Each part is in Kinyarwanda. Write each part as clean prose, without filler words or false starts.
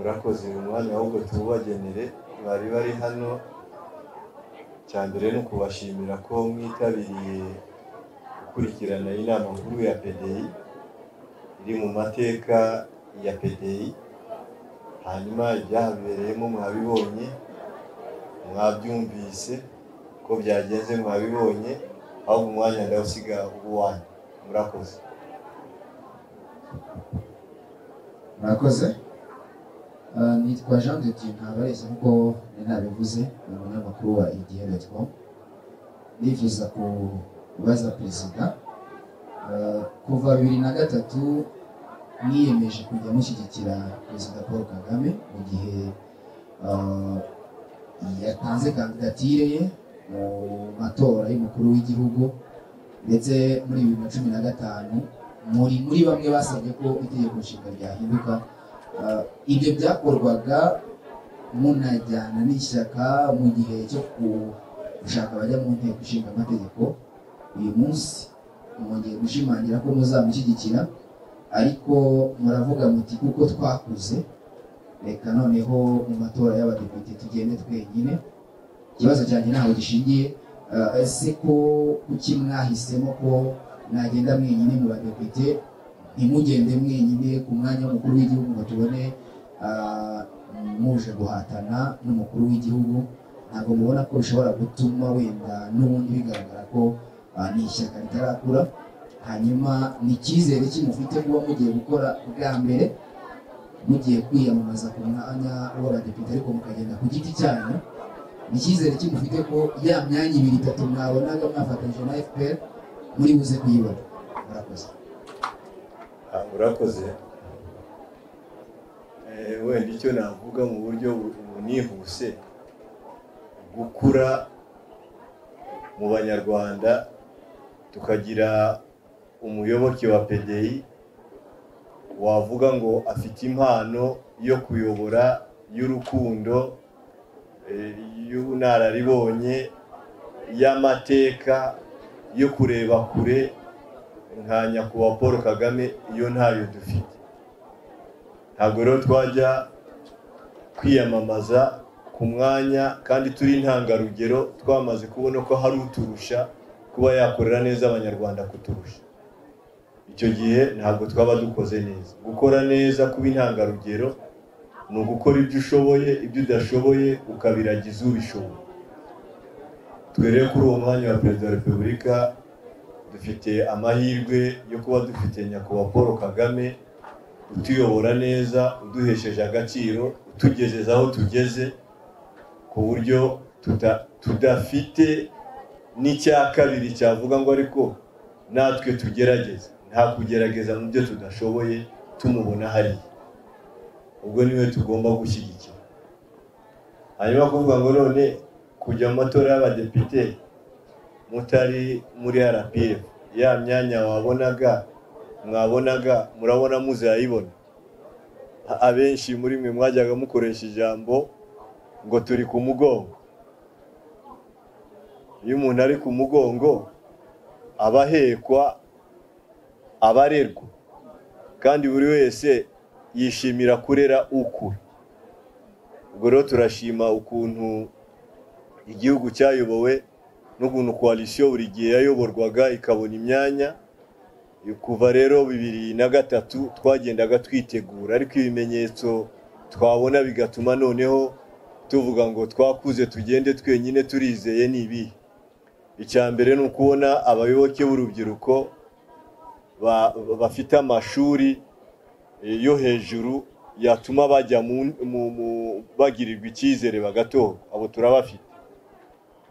murakoze umwanya ahubwo tubagenere bari hano cyambere no kubashimira ko mwitabiriye gukurikirana inama nkuru ya PDI iri mu mateka ya PDI hanyuma ibyahabereyemo mwabibonye mwabyumvise ko byagenze mwabibonye ahubwo umwanya ndawusiga ubuwanyu murakoze nitwa Jean de Dieu Ntabareza nkuko nabivuze mu munyamakuru wa igihe.com nifuza kubaza perezida kuva 2003 niyemeje kujya mushyigikira perezida Paul Kagame mu gihe yatanze kandidatire ye mu matora y'umukuru w'igihugu ndetse muri 2015 muri bamwe basabye ko itegeko nshinga ryahinduka ibyo byakorwaga munajyana n'ishyaka mu gihe cyo gushaka abajya mu nteko ishinga amategeko uyu munsi mwongeye gushimangira ko muzamushyigikira ariko muravuga muti kuko twakuze reka noneho mu matora y'abadepite tugende twenyine ikibazo cyanjye ntaho gishingiye ese ko kuki mwahisemo ko nagenda mwenyine mu badepite ntimugende mwenyine ku mwanya w'umukuru w'igihugu ngo tubone muje guhatana n'umukuru w'igihugu ntabwo mubona ko bishobora gutuma wenda n'ubundi bigaragara ko ni ishyaka ritarakura hanyuma ni icyizere kimufite kuba mugiye gukora bwa mbere mugiye kwiyamamaza ku mwanya w'abadepite ariko mukagenda ku giti cyanyu ni icyizere kimufite ko ya myanya 2-3 mwabonaga mwafatanyije na FPR muri buze kuyibona murakoze murakoze wenda icyo navuga mu buryo bunihuse gukura mu banyarwanda tukagira umuyoboke wa PDI wavuga ngo afite impano yo kuyobora y'urukundo y'ubunararibonye y'amateka yo kureba kure nka nyakubahwa Paul Kagame iyo ntayo dufite ntabwo rero twajya kwiyamamaza ku mwanya kandi turi intangarugero twamaze kubona ko hari uturusha kuba yakorera neza abanyarwanda kuturusha icyo gihe ntabwo twaba dukoze neza gukora neza kuba intangarugero ni ugukora ibyo ushoboye ibyo udashoboye ukabiragiza ubishoboye twereye kuri uwo mwanya wa perezida wa repubulika dufite amahirwe yo kuba dufite nyakubahwa Paul Kagame utuyobora neza uduhesheje agaciro utugezeza aho tugeze ku buryo tudafite n'icya kabiri cyavuga ngo ariko natwe tugerageza nta kugerageza mu byo tudashoboye tumubona hari ubwo niwe tugomba gushyigikira hanyuma kuvuga ngo none kujya mu matora y'abadepite mutari muri RPF ya myanya mwabonaga murabona muzayibona abenshi muri mwe mwajyaga mukoresha ijambo ngo turi ku mugongo iyo umuntu ari ku mugongo abahekwa abarerwa kandi buri wese yishimira kurera ukura ubwo rero turashima ukuntu igihugu cyayobowe n'ukuntu coalition buri gihe yayoborwaga ikabona imyanya kuva rero 2003 twagendaga twitegura ariko ibimenyetso twabona bigatuma noneho tuvuga ngo twakuze tugende twenyine turizeye nibi icyambere ni ukubona abayoboke b'urubyiruko bafite amashuri yo hejuru yatuma bajya bagirirwa icyizere bagatora abo turabafite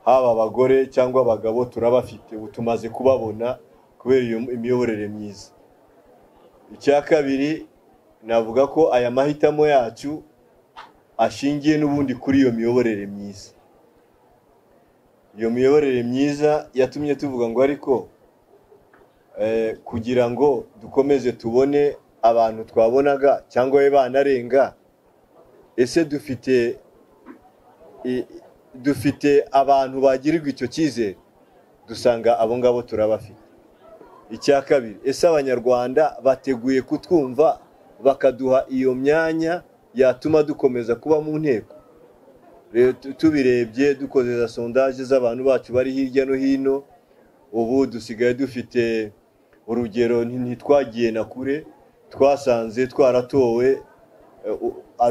haba abagore cyangwa abagabo turabafite ubu tumaze kubabona kubera iyo imiyoborere myiza icya kabiri navuga ko aya mahitamo yacu ashingiye n'ubundi kuri iyo miyoborere myiza iyo miyoborere myiza yatumye tuvuga ngo ariko kugira ngo dukomeze tubone abantu twabonaga cyangwa banarenga ese dufite abantu bagirirwa icyo cyizere dusanga abo ngabo turabafite icya kabiri ese abanyarwanda bateguye kutwumva bakaduha iyo myanya yatuma dukomeza kuba mu nteko. Tubirebye dukoze za sondage z'abantu bacu bari hirya no hino, ubu dusigaye dufite urugero ntitwagiye na kure, twasanze twaratowe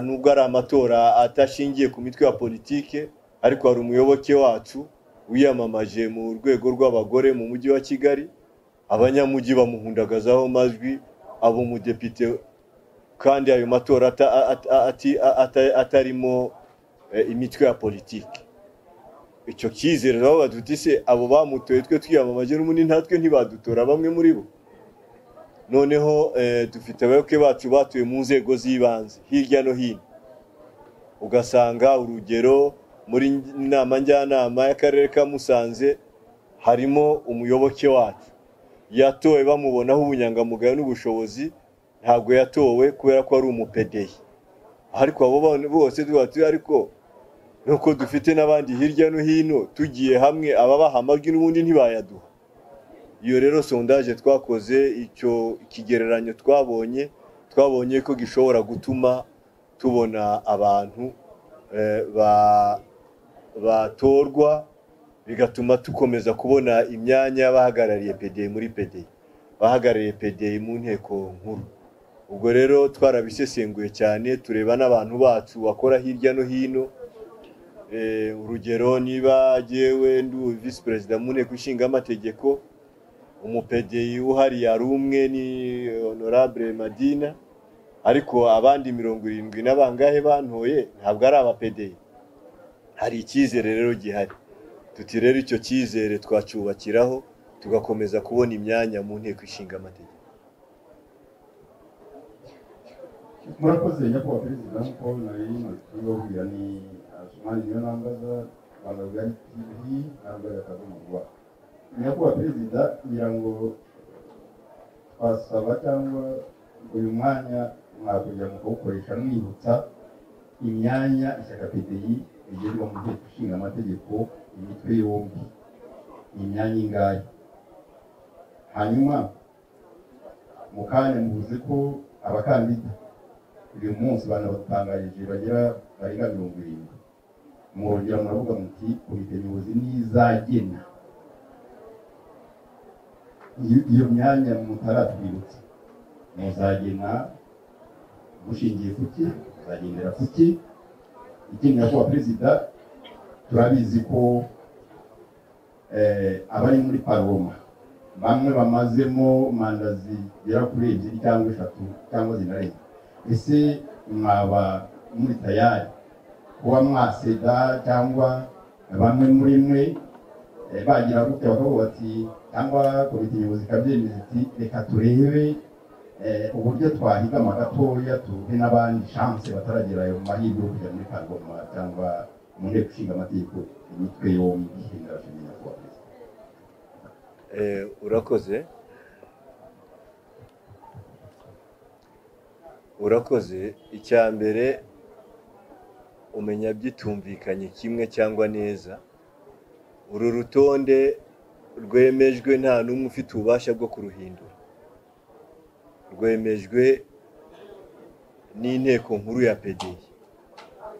nubwo ari amatora atashingiye ku mitwe ya politike, ariko hari umuyoboke wacu wiyamamaje mu rwego rw'abagore mu mujyi wa Kigali, abanyamujyi bamuhundagazaho amajwi aba umudepite, kandi ayo matora atarimo imitwe ya politike. Icyo cyizere nabo badutise abo bamutoye twe twiyamamaje n'ubundi ntatwe ntibadutora bamwe muri bo. Noneho dufite abayoboke bacu batuye mu nzego z'ibanze hirya no hino, ugasanga urugero muri inama njyanama y'akarere ka Musanze harimo umuyoboke wacu yatowe bamubonaho ubunyangamugayo n'ubushobozi, ntabwo yatowe kubera ko ari umupedeyi. Ariko abo bose tubatuye, ariko nuko dufite n'abandi hirya no hino tugiye hamwe ababaha amajwi n'ubundi ntibayaduha. Iyo rero sondage twakoze, icyo kigereranyo twabonye ko gishobora gutuma tubona abantu batorwa, bigatuma tukomeza kubona imyanya bahagarariye PDI muri PDI, bahagarariye PDI mu nteko nkuru. Ubwo rero twarabisesenguye cyane, tureba n'abantu bacu bakora hirya no hino. Urugero niba jewe ndu vice president mu nteko ishinga amategeko, umupedei uhari yari umwe ni honorable Madina, ariko abandi 70 n'abangahe bantoye ntabwo ari abapedei. Hari icyizere rero gihari, tuti rero icyo cyizere twacubakiraho tugakomeza kubona imyanya mu nteko ishinga amategeko. Murakoze nyakubahwa perezida, nk'uko nari nabibabwira ni Asumani niyo nambaza Bangagari TV ntabwo yakazumurwa. Nyakubahwa perezida, ngira ngo twasaba cyangwa uyu mwanya mwakugira mu kuwukoresha mwibutsa imyanya ishyaka PDI rigerwa mu nteko ishinga amategeko imitwe yombi, imyanya ingahe. Hanyuma mukanya muvuze ko abakandida uyu munsi banabatangarije bagera barenga 70. Mwongera muravuga muti komite nyobozi n'izagena iyo myanya mutaratwibutsa, muzagena mushingiye kuki, muzagendera kuki? Ikindi nyakubahwa perezida, turabizi ko abari muri paroma bamwe bamazemo manda zigera kuri 2 cyangwa 3 cyangwa zinarenga. Ese mwaba muri tayari kuba mwaseda cyangwa bamwe muri mwe bagira gute bakavuga bati cyangwa komite nyobozi kabyemeza iti reka turebe uburyo twahigama gatoya tuhe n'abandi chance bataragera ayo mahirwe yo kujya muri paroma cyangwa mu nteko ishinga amategeko imitwe yombi y'indarashimira kwa urakoze. Icya mbere umenya byitumvikanye kimwe cyangwa neza, uru rutonde rwemejwe nta numwe ufite ububasha bwo kuruhindura, rwemejwe n'inteko nkuru ya PDI.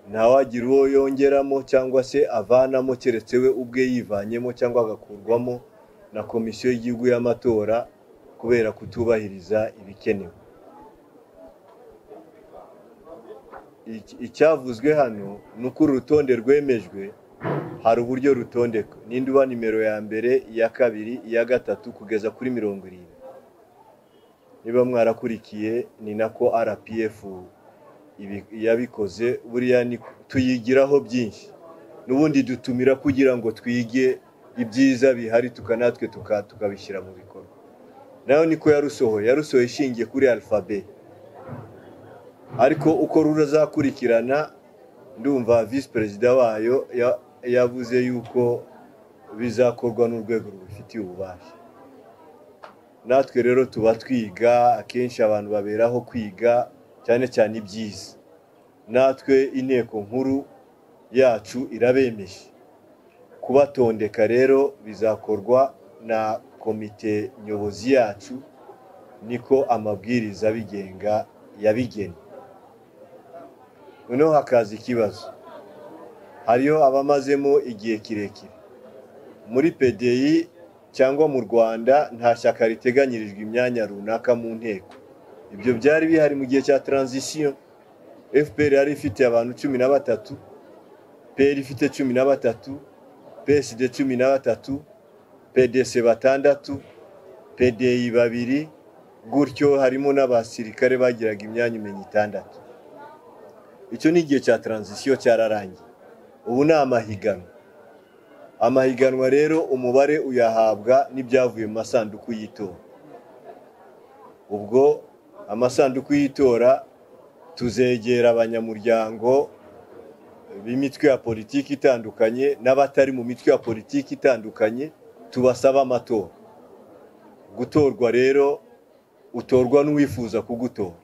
Ntawagira uwo yongeramo cyangwa se avanamo keretse we ubwe yivanyemo cyangwa agakurwamo na komisiyo y'igihugu y'amatora kubera kutubahiriza ibikenewe. Icyavuzwe hano nuko urutonde rwemejwe, hari uburyo rutondeka, ninde uba nimero ya mbere, iya kabiri, iya gatatu kugeza kuri 70. Niba mwarakurikiye ni nako RPF yabikoze, buriya tuyigiraho byinshi, nubundi dutumira kugira ngo twige ibyiza bihari tukanatwe tukabishyira mu bikorwa. Nayo niko yarusohoye ishingiye kuri alphabet, ariko uko rurazakurikirana ndumva vice president wayo yavuze yuko bizakorwa n'urwego rubifitiye ububasha. Natwe rero tuba twiga, akenshi abantu baberaho kwiga cyane cyane ibyiza. Natwe inteko nkuru yacu irabemeje kubatondeka, rero bizakorwa na komite nyobozi yacu, niko amabwiriza bigenga yabigena. noneho hakaza ikibazo hariyo abamazemo igihe kirekire muri PDI cyangwa mu Rwanda nta shyaka riteganyirijwe imyanya runaka mu nteko. Ibyo byari bihari mu gihe cya transition. FPR yari ifite abantu 13, PL ifite 13, PSD 13, PDC 6, PDI 2, gutyo harimo n'abasirikare bagiraga imyanya 6. Icyo ni igihe cya transition cyararangiye. Ubu ni amahiganwa rero umubare uyahabwa n'ibyavuye mu masanduku y'itora. Ubwo amasanduku y'itora tuzegera abanyamuryango b'imitwe ya politiki itandukanye n'abatari mu mitwe ya politiki itandukanye tubasaba amatora. Gutorwa rero utorwa n'uwifuza kugutora.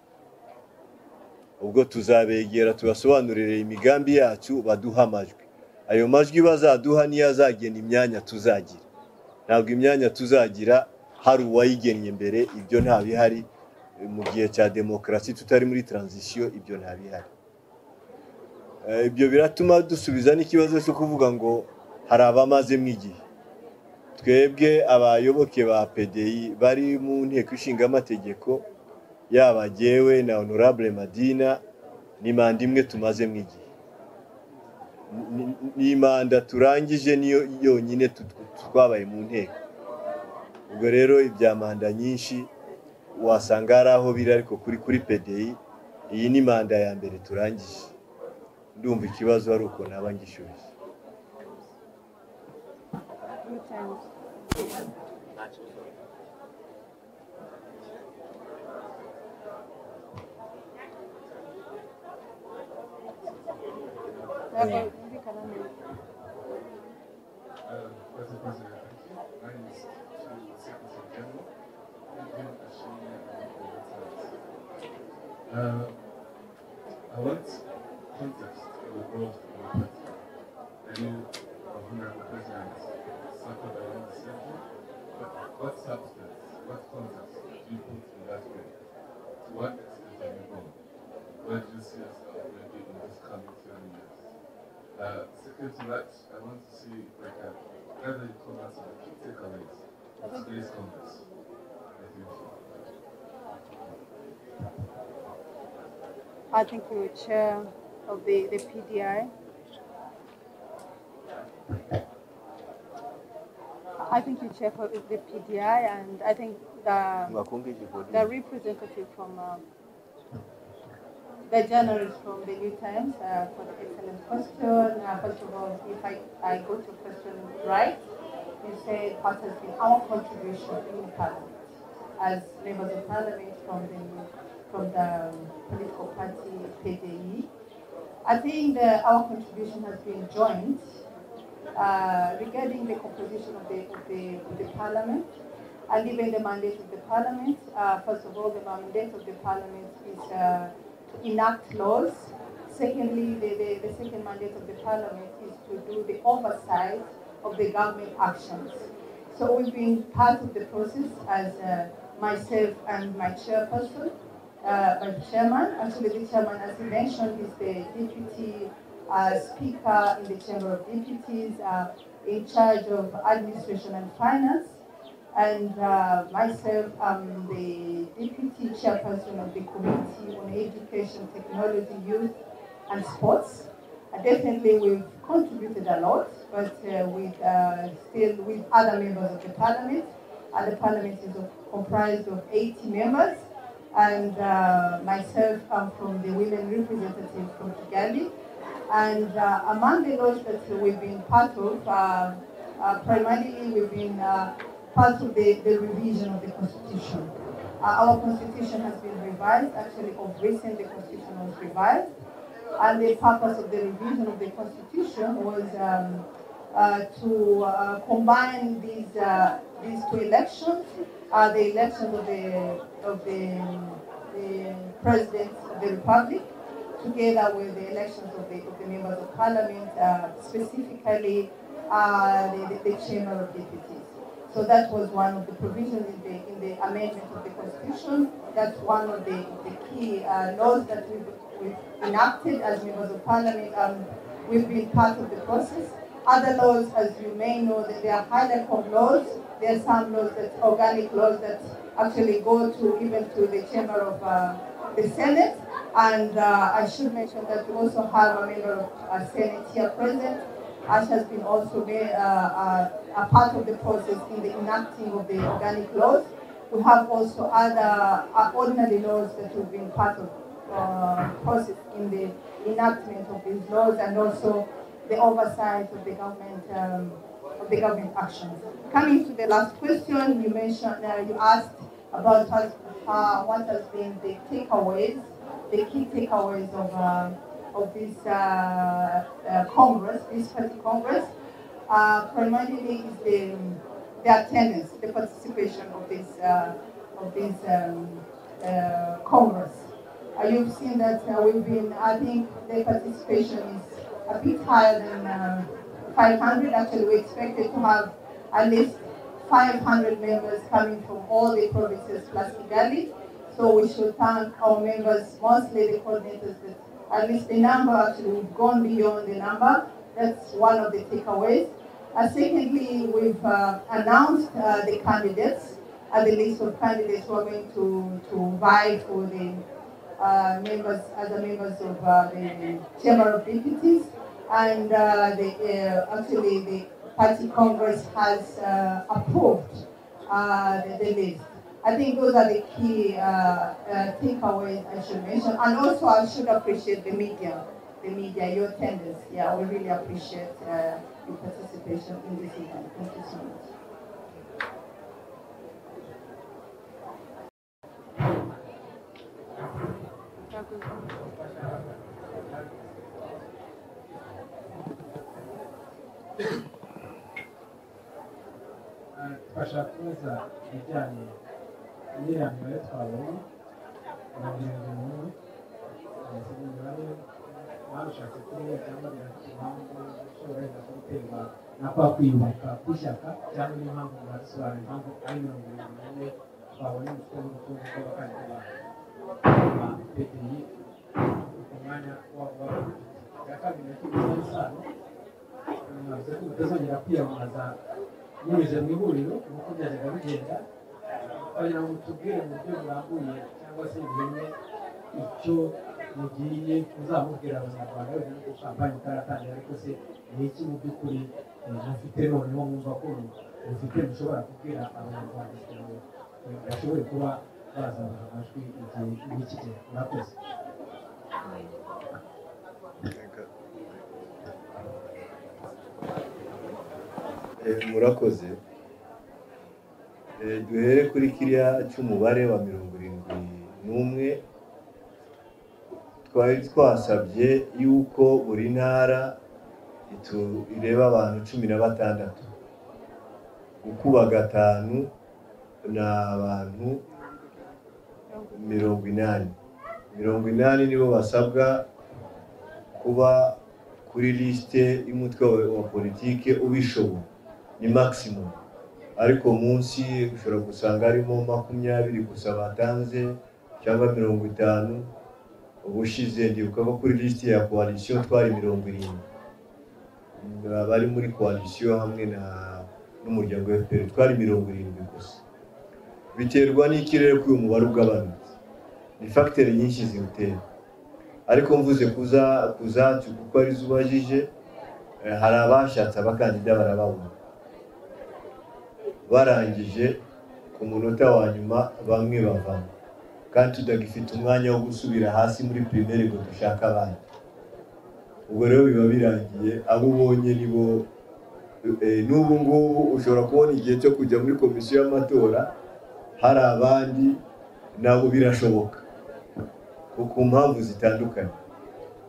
Ubwo tuzabegera tubasobanurire imigambi yacu baduha amajwi. Ayo majwi bazaduha niyo azagena imyanya tuzagira. Ntabwo imyanya tuzagira hari uwayigennye mbere, ibyo nta bihari. Mu gihe cya demokarasi tutari muri transition, ibyo nta bihari. Ibyo biratuma dusubiza n'ikibazo cyo kuvuga ngo hari abamazemo igihe. Twebwe abayoboke ba PDI bari mu nteko ishinga amategeko, yaba jyewe na Honorable Madina, ni manda imwe tumazemo igihe. Ni manda turangije niyo yonyine twabaye mu nteko. Ubwo rero ibya manda nyinshi wasanga ari aho biri, ariko kuri PDI iyi ni manda ya mbere turangije. Ndumva ikibazo ari uko naba ngishubije. I want context of the growth of the party. I know Honorable President circled around the center, but what substance, what context do you put in that way? To what extent have you gone? Where do you see yourself maybe in this coming 7 years? Second to that, I want to see like whether you come out with the key takeaways of today's Congress. I think you're chair of the PDI. I think you chair for the PDI, and I think the representative from the journalist from the New Times for the excellent question. First of all, if I go to question right, you said what has been our contribution in Parliament as members of Parliament from the political party PDI. I think our contribution has been joint regarding the composition of the Parliament and even the mandate of the Parliament. First of all, the mandate of the Parliament is to enact laws. Secondly, the second mandate of the Parliament is to do the oversight of the government actions. So we've been part of the process as myself and my chairperson. By the chairman. Actually, the chairman, as he mentioned, is the deputy speaker in the Chamber of Deputies, in charge of administration and finance. And myself, I'm the deputy chairperson of the Committee on Education, Technology, Youth, and Sports. Definitely, we've contributed a lot, but still with other members of the Parliament. And the Parliament is comprised of 80 members. And myself, I'm from the women representative from Kigali. And among the laws that we've been part of, primarily we've been part of the revision of the Constitution. Our Constitution has been revised. Actually, of recent, the Constitution was revised. And the purpose of the revision of the Constitution was to combine these two elections, the elections of the President of the Republic, together with the elections of the members of Parliament, specifically the Chamber of Deputies. So that was one of the provisions in the amendment of the Constitution. that's one of the key laws that we've enacted as members of parliament. We've been part of the process. Other laws, as you may know, that there are high level laws. There are some laws that organic laws that actually go to even to the chamber of the Senate. And I should mention that we also have a member of Senate here present. Ash has been also made a part of the process in the enacting of the organic laws. We have also other ordinary laws that have been part of process in the enactment of these laws, and also the oversight of the government actions. Coming to the last question, you mentioned, you asked about what has been the takeaways, the key takeaways of this Congress, this party Congress. Primarily is the attendance, the participation of this Congress. You've seen that we've been, I think the participation is a bit higher than 500. Actually, we expected to have at least 500 members coming from all the provinces plus Kigali. So we should thank our members, mostly the coordinators, that at least the number, actually we've gone beyond the number. That's one of the takeaways. Secondly, we've announced the candidates, the list of candidates who are going to vie for the members, as the members of the Chamber of Deputies, and actually the Party Congress has approved the list. I think those are the key takeaways I should mention, and also I should appreciate the media, your attendance. Yeah, we really appreciate your participation in this event. Thank you so much. Bashaka kuza ibijyanye n'irangire twabonye abagenzi n'umwe imibare babishatse kuri cyangwa impamvu ishobora guterwa na kwa kwiyubaka kw'ishyaka cyangwa n'impamvu murasobanura impamvu ari 24 twabonye umutwe w'urutonde rw'abakandida ba PPI ku mwanya ya kabiri y'ikibazo isano navuze ko utazongera kwiyamamaza binyuze mu ihuriro nk'uko byajyaga bigenda, kugira ngo tubwire mu buryo burambuye cyangwa se bimenye icyo mugiye kuzamubwira abanyarwanda bari muri kampani itaratangira, ariko se ni iki mu by'ukuri mufite noneho mwumva ko mufite mushobora kubwira abanyarwanda kugira ngo bashobore kuba bazabaha amajwi igihe n'iki gihe. Murakoze. Murakoze. Duhere kuri kiriya cy'umubare wa 71. Twari twasabye yuko buri ntara ireba abantu 16, gukuba gatanu n'abantu 80. 80 nibo basabwa kuba kuri liste y'umutwe wa politike ubishoboye, ni maximum. Ariko munsi ushobora gusanga harimo 20 gusa batanze cyangwa 50. Ubushize ndibuka ko kuri liste ya coalition twari 70 bari muri coalition hamwe n'umuryango wa FPR twari 70 gusa. Biterwa n'ikirere k'uyu mubare ugabanutse, ni facteur nyinshi ziwutera. Ariko mvuze kuzacu kuko ari zubajije, hari abashatse abakandida barababona, barangije ku munota wa nyuma bamwe bavamo, kandi tudagifite umwanya wo gusubira hasi muri primaire ngo dushaka abandi. Ubwo rero biba birangiye, abo ubonye nibo n'ubu ngubu ushobora kubona igihe cyo kujya muri komisiyo y'amatora hari abandi nabo birashoboka ku mpamvu zitandukanye.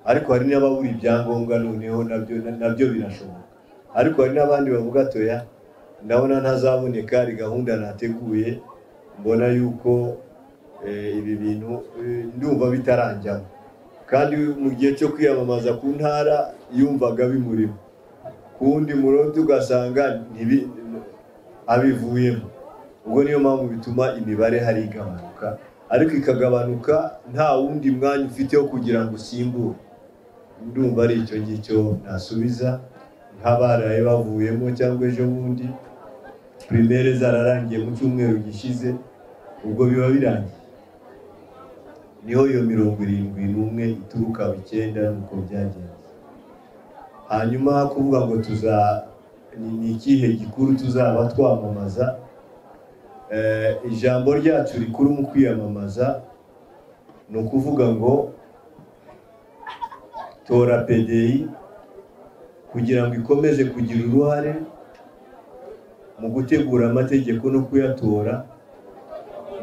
Ariko hari n'ababura ibyangombwa, noneho nabyo birashoboka. Ariko hari n'abandi bavuga toya, ndabona ntazaboneka, ari gahunda nateguye, mbona yuko ibi bintu ndumva bitaranjyamo, kandi mu gihe cyo kwiyamamaza ku ntara yumvaga bimurimo, kundi murongo ugasanga abivuyemo. Ubwo niyo mpamvu bituma imibare hari igabanuka, ariko ikagabanuka nta wundi mwanya ufite wo kugira ngo usimbure. Ndumva ari icyo ngicyo nasubiza, nk'abaraye bavuyemo cyangwa ejo bundi primaire zararangiye mu cyumweru gishize, ubwo biba birangiye, niho iyo 71 ituruka 9 nuko byagenze. Hanyuma kuvuga ngo ni ikihe gikuru tuzaba twamamaza, ijambo ryacu rikuru mu kwiyamamaza ni ukuvuga ngo tora PDI kugira ngo ikomeze kugira uruhare mu gutegura amategeko no kuyatora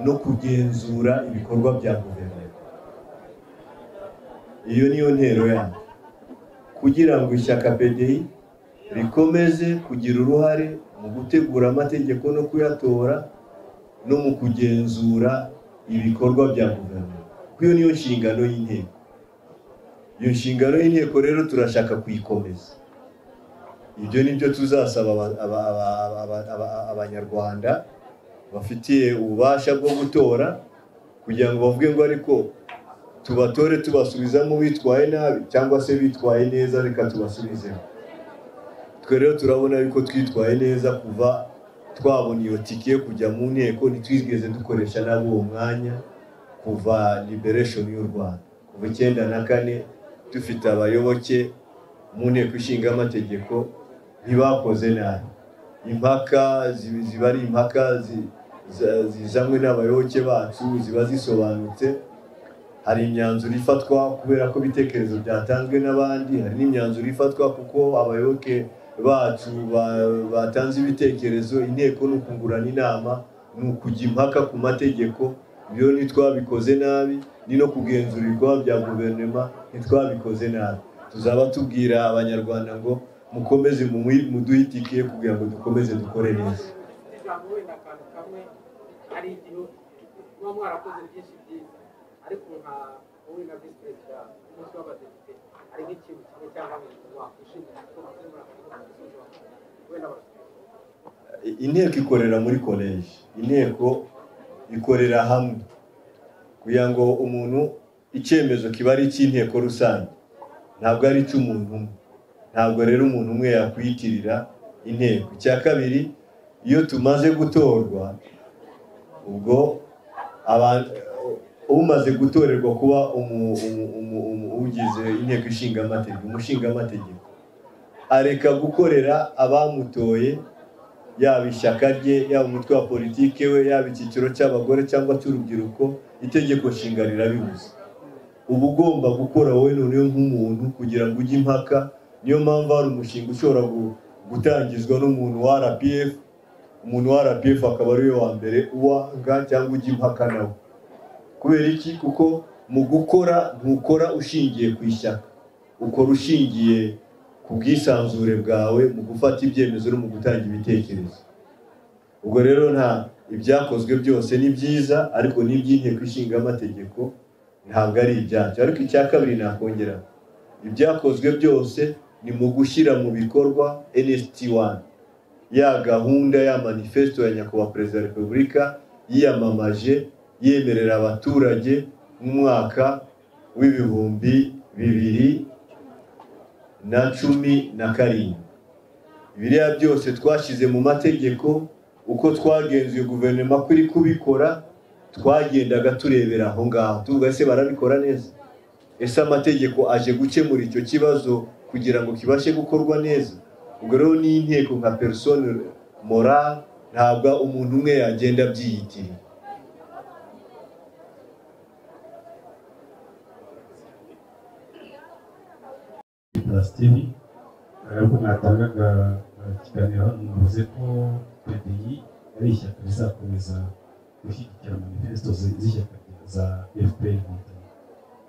no kugenzura ibikorwa bya guverinoma. Iyo niyo ntero yayo, kugira ngo ishyaka PDI rikomeze kugira uruhare mu gutegura amategeko no kuyatora no mu kugenzura ibikorwa bya guverinoma. Iyo niyo nshingano y'inteko. Iyo nshingano y'inteko rero turashaka kuyikomeza. Ibyo nibyo tuzasaba abanyarwanda bafitiye ububasha bwo gutora, kugira ngo bavuge ngo ariko tubatore tubasubizamo bitwaye nabi cyangwa se bitwaye neza, reka tubasubizemo. Twe rero turabona yuko twitwaye neza kuva twabona iyo tike yo kujya mu nteko, ntitwigeze dukoresha nabo uwo mwanya kuva liberation y'u Rwanda. Kuva 94 dufite abayoboke mu nteko ishinga amategeko ntibakoze nabi. Impaka ziba ari impaka zizamwe n'abayoboke bacu, ziba zisobanutse. Hari imyanzuro ifatwa kubera ko ibitekerezo byatanzwe n'abandi, hari n'imyanzuro ifatwa kuko abayoboke bacu batanze ibitekerezo. Inteko no kungurana inama, no kujya impaka ku mategeko. Ibyo ntitwabikoze nabi, ni no kugenzura ibikorwa bya guverinoma ntitwabikoze nabi. Tuzaba tubwira abanyarwanda ngo mukomeze muduhitikiye kugira ngo dukomeze dukore neza. ariko nka wowe na vice perezida n'umutwe w'abadepite hari nk'ikintu kimwe cyangwa wakwishimira ko inteko ikorera muri college, inteko ikorera hamwe kugira ngo umuntu icyemezo kiba ari cy'inteko rusange, ntabwo ari cy'umuntu umwe. Ntabwo rero umuntu umwe yakwiyitirira inteko. Icya kabiri, iyo tumaze gutorwa, ubwo umaze gutorerwa kuba ugize inteko ishinga amategeko, umushinga amategeko, areka gukorera abamutoye, yaba ishyaka rye, yaba umutwe wa politike we, yaba icyiciro cy'abagore cyangwa cy'urubyiruko. Itegeko nshinga rirabibuza. Uba ugomba gukora wowe noneho nk'umuntu kugira ngo ujye impaka. Niyo mpamvu hari umushinga ushobora gutangizwa n'umuntu wa RPF, umuntu wa RPF akaba ari we wa mbere uwanga cyangwa ujya impaka nawe. Kubera iki? Kuko mu gukora ntukora ushingiye ku ishyaka, ukora ushingiye ku bwisanzure bwawe mu gufata ibyemezo no mu gutanga ibitekerezo. Ubwo rero nta ibyakozwe byose ni byiza, ariko n'iby'inteko ishinga amategeko ntabwo ari ibyacu. Ariko icya kabiri nakongera, ibyakozwe byose ni mu gushyira mu bikorwa NST1, ya gahunda ya manifesto ya nyakubahwa Perezida wa Repubulika yiyamamaje yemerera abaturage mu mwaka w'2017. Biriya byose twashyize mu mategeko. Uko twagenzuye guverinoma kuri kubikora, twagendaga turebera aho ngaho tuvuga ese barabikora neza, ese amategeko aje gukemura icyo kibazo kugira ngo kibashe gukorwa neza. Ubwo rero ni inteko nka persone morale, ntabwo umuntu umwe yagenda byiyitira. Steve, ariko natangaga ikiganiro hano navuze ko PDI ari ishyaka rizakomeza gushyigikira manifesto z'ishyaka za FPR.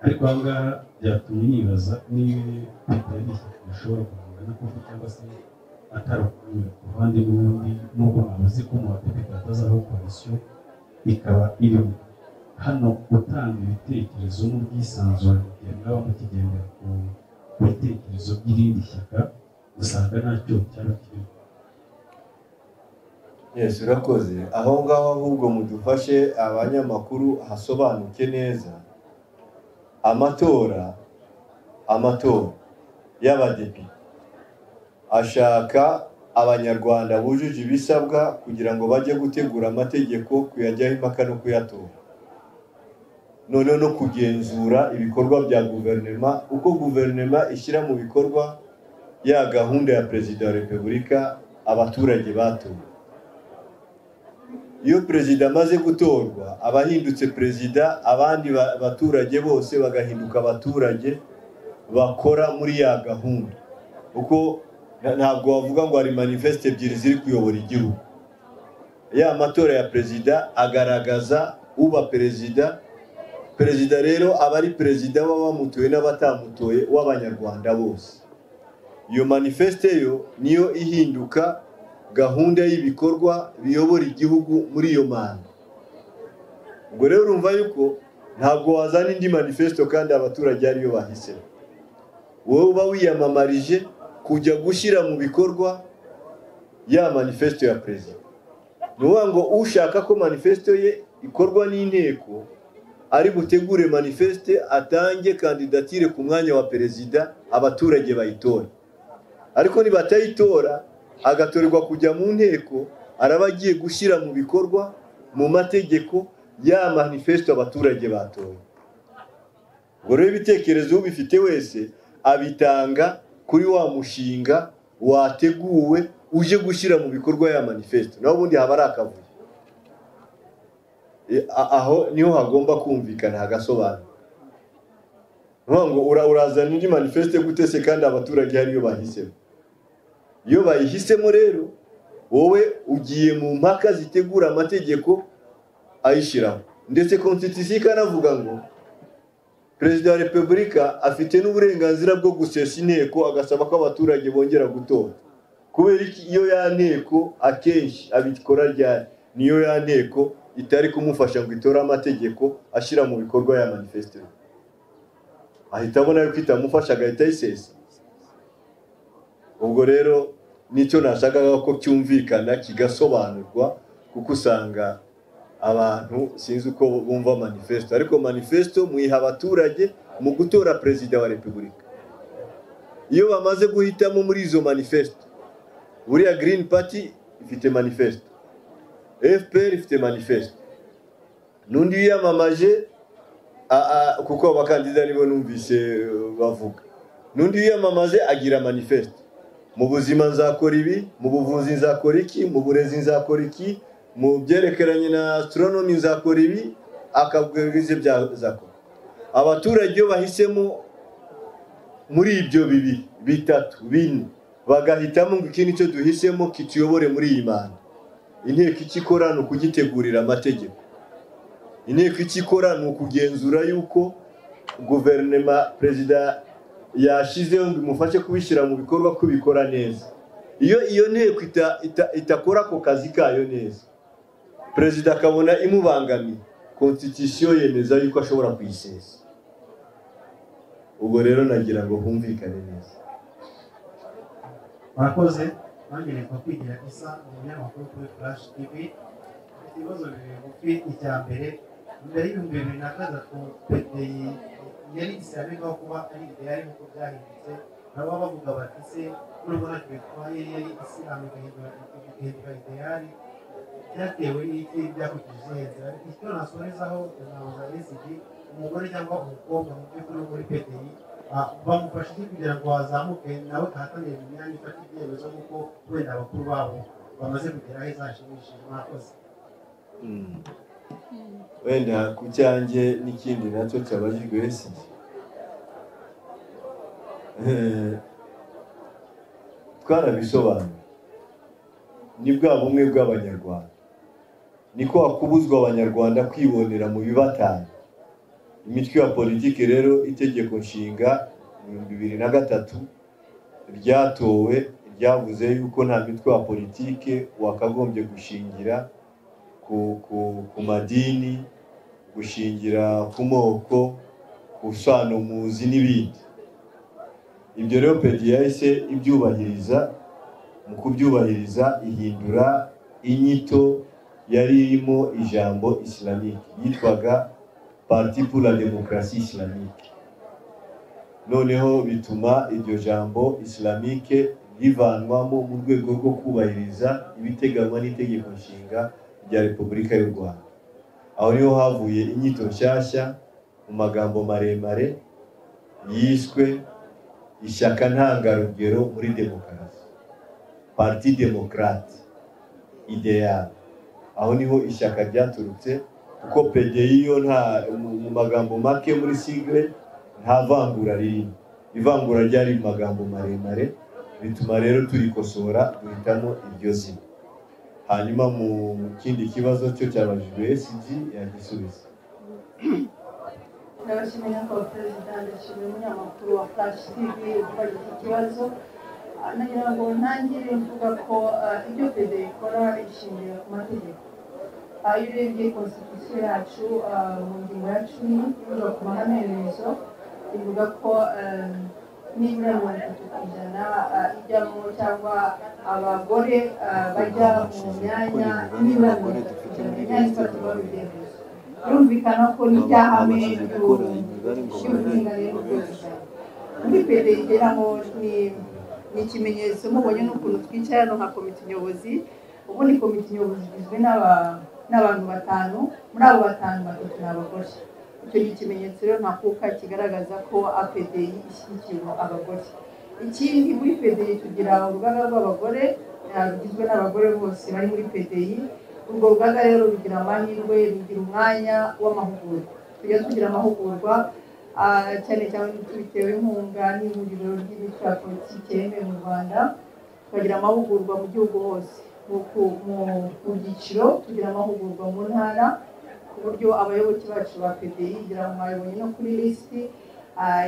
Ariko aha ngaha byatumye nibaza niba PDI ari ishyaka rishobora guhangana kuko cyangwa se atarakumira ku ruhande n'ubundi, nubwo navuze ko mu badepite hatazaho koalisiyo ikaba irimo hano gutanga ibitekerezo n'ubwisanzure kugira ngo mwaba mukigendera ku bitekerezo by'irindi shyaka, usanga ntacyo cyaba kirimo. Yes, urakoze. Aho ngaho ahubwo mudufashe abanyamakuru hasobanuke neza. Amatora y'abadepite ashaka abanyarwanda bujuje ibisabwa kugira ngo bajye gutegura amategeko, kuyajyaho impaka no kuyatora. None no kugenzura ibikorwa bya guverinoma, uko guverinoma ishyira mu bikorwa ya gahunda ya Perezida wa Repubulika abaturage batoye. Iyo perezida amaze gutorwa abahindutse perezida, abandi baturage bose bagahinduka abaturage bakora muri ya gahunda. Uko ntabwo wavuga ngo hari manifeste ebyiri ziri kuyobora igihugu. Ya matora ya perezida agaragaza uba perezida. Perezida rero aba ari perezida w'abamutoye n'abatamutoye w'abanyarwanda bose. Iyo manifeste yo niyo ihinduka gahunda y'ibikorwa biyobora igihugu muri iyo manda. Ubwo rero urumva yuko ntabwo wazana indi manifesto kandi abaturage ariyo bahisemo. Wowe uba wiyamamarije kujya gushyira mu bikorwa ya manifesto ya perezida. Nuvuga ngo ushaka ko manifesto ye ikorwa n'inteko ari butegure manifeste, atange kandidatire ku mwanya wa perezida, abaturage bayitora. Ariko nibatayitora agatorerwa kujya mu nteko, araba agiye gushyira mu bikorwa mu mategeko ya manifesto abaturage batoye. Ubwo rero ibitekerezo ubifite wese abitanga kuri wa mushinga wateguwe uje gushyira mu bikorwa ya manifesto. Naho ubundi haba ari akavuyo. Aho niho hagomba kumvikana hagasobanura. Ngo urazana indi manifesto gute se kandi abaturage hariyo bahisemo? Iyo bayihisemo rero wowe ugiye mu mpaka zitegura amategeko ayishiraho. Ndetse constitution ikanavuga ngo Perezida wa Repubulika afite n'uburenganzira bwo gusesa inteko agasaba ko abaturage bongera gutora. Kubera iki iyo ya nteko akenshi abikora ryari? Niyo ya nteko itari kumufasha ngo itore amategeko ashyira mu bikorwa ya manifesto. Ahita abona yuko itamufasha agahita ayisesa. Ubwo rero nicyo nashakaga ko cyumvikana kigasobanurwa, kuko usanga abantu sinzi uko bumva manifesto. Ariko manifesto muyiha abaturage mu gutora Perezida wa Repubulika. Iyo bamaze guhitamo muri izo manifesto, buriya Green Party ifite manifesto, FPR ifite manifesto, n'undi yiyamamaje kuko abakandida nibo numvise bavuga, n'undi yiyamamaje agira manifesto. Mu buzima nzakora ibi, mu buvuzi nzakora iki, mu burezi nzakora iki, mu byerekeranye na astronomy nzakora ibi, akabwiriza byazakora. Abaturage iyo bahisemo muri ibyo bibiri, bitatu, bine, bagahitamo ngo iki nicyo duhisemo kituyobore muri iyi manda. Inteko ikikora ni ukugitegurira amategeko. Inteko ikikora ni ukugenzura yuko guverinoma perezida yashizeho ngo imufashe kubishyira mu bikorwa, kubikora neza. Iyo nteko itakora ako kazi kayo neza, perezida akabona imubangamiye, constitution yemeza yuko ashobora kuyisesa. Ubwo rero nagira ngo humvikane neza. Murakoze. Nongeye kwigira isa mu binyamakuru kuri Flash TV. Ikibazo biri icya mbere, mbere y'ibihumbi 2003 PDI yari isabika kuba ari ideyari nk'uko byahindutse. Nabo bavuga bati se nubwo ntacyo bitwaye yari isilamu igahindura ideyari, byatewe n'iki byakurikije heza. Icyo nasorezaho navuga n'iki, umugore cyangwa umukobwa mu by'ukuri muri PDI bamufashije kugira ngo azamuke nawe ahatanire mu myanya ifata ibyemezo nk'uko wenda abakuru babo bamaze kugera heza hashimishije. Mwakoze. Wenda ku cyanjye n'ikindi nacyo cyabajijwe wese, twarabisobanura. Ni bwa bumwe bw'abanyarwanda, niko hakubuzwa abanyarwanda kwibonera mu bibatanya. Imitwe ya politiki rero itegeko nshinga 2003 ryatowe ryavuze yuko nta mitwe ya politiki wakagombye gushingira ku madini, gushingira ku moko, usano muzi n'ibindi. Ibyo rero PDI yahise ibyubahiriza. Mu kubyubahiriza ihindura inyito yari irimo ijambo islamique yitwaga Parti pour la démocratie islamique. Noneho bituma iryo jambo islamique rivanwamo mu rwego rwo kubahiriza ibiteganywa n'itegeko nshinga rya Repubulika y'u Rwanda. Aho niho havuye inyito nshyashya mu magambo maremare yiswe ishyaka ntangarugero muri demokarasi, Parti démocrate idéal. Aho niho ishyaka ryaturutse, kuko PDI yo nta mu magambo make muri sigle nta vangura ririmo. Ivangura ryari mu magambo maremare, bituma rero turikosora duhitamo iryo zina. Hanyuma mu kindi kibazo cyo cyabajijwe SG yagisubiza. Ndabashimiye ko Perezida ndashimiye umunyamakuru wa Flash TV ubaje iki kibazo. Nagira ngo ntangire mvuga ko ibyo PDI ikora ishingiye ku mategeko. Iyo urebye constitution yacu mu ngingo ya 10 ivuga ku mahame remezo, ivuga ko nibura 30% ijyamo cyangwa abagore bajya mu myanya nibura 30% imyanya ifatirwa ibyemezo. Birumvikana ko n'ijyahame ry'uburinganire n'ubwuzuzanye. Muri PDI igeramo ni ikimenyetso mubonye n'ukuntu twicaye hano nka komite nyobozi. Ubundi komite nyobozi igizwe n'abantu 5, muri abo 5 batatu ni abagore. Icyo ni ikimenyetso rero ntakuka kigaragaza ko PDI ishyigikiye abagore. Ikindi muri PDI tugira urugaga rw'abagore rugizwe n'abagore bose bari muri PDI. Urwo rugaga rero rugira amahirwe, rugira umwanya w'amahugurwa. Tujya tugira amahugurwa cyane cyane bitewe inkunga n'ihuriro ry'imitwe ya politiki yemewe mu Rwanda. Tukagira amahugurwa mu gihugu hose, mu byiciro tugira amahugurwa mu ntara, ku buryo abayoboke bacu ba PDI ngira ngo mwabibonye no kuri lisiti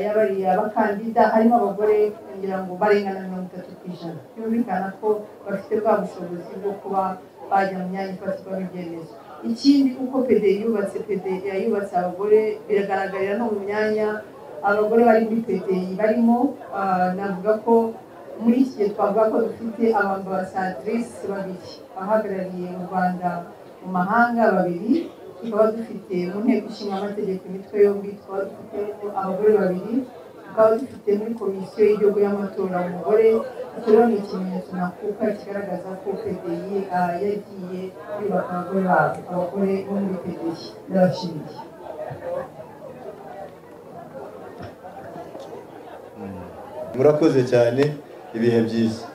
y'abariya bakandida harimo abagore ngira ngo barengana 30%. Byumvikana ko bafite bwa bushobozi bwo kuba bajya mu myanya ifatirwamo ibyemezo. Ikindi uko PDI yubatse abagore biragaragarira no mu myanya abagore bari muri PDI barimo. Navuga ko muri iki gihe twavuga ko dufite abambasadrice 2 bahagarariye u Rwanda mu mahanga 2, tukaba dufite mu nteko ishinga amategeko imitwe yombi, tukaba dufite abagore 2, tukaba dufite muri komisiyo y'igihugu y'amatora umugore. Icyo rero ni ikimenyetso nakuka kigaragaza ko PDI yagiye yubaka abagore bo muri PDI. Ndabashimiye. Murakoze cyane, ibihe byiza.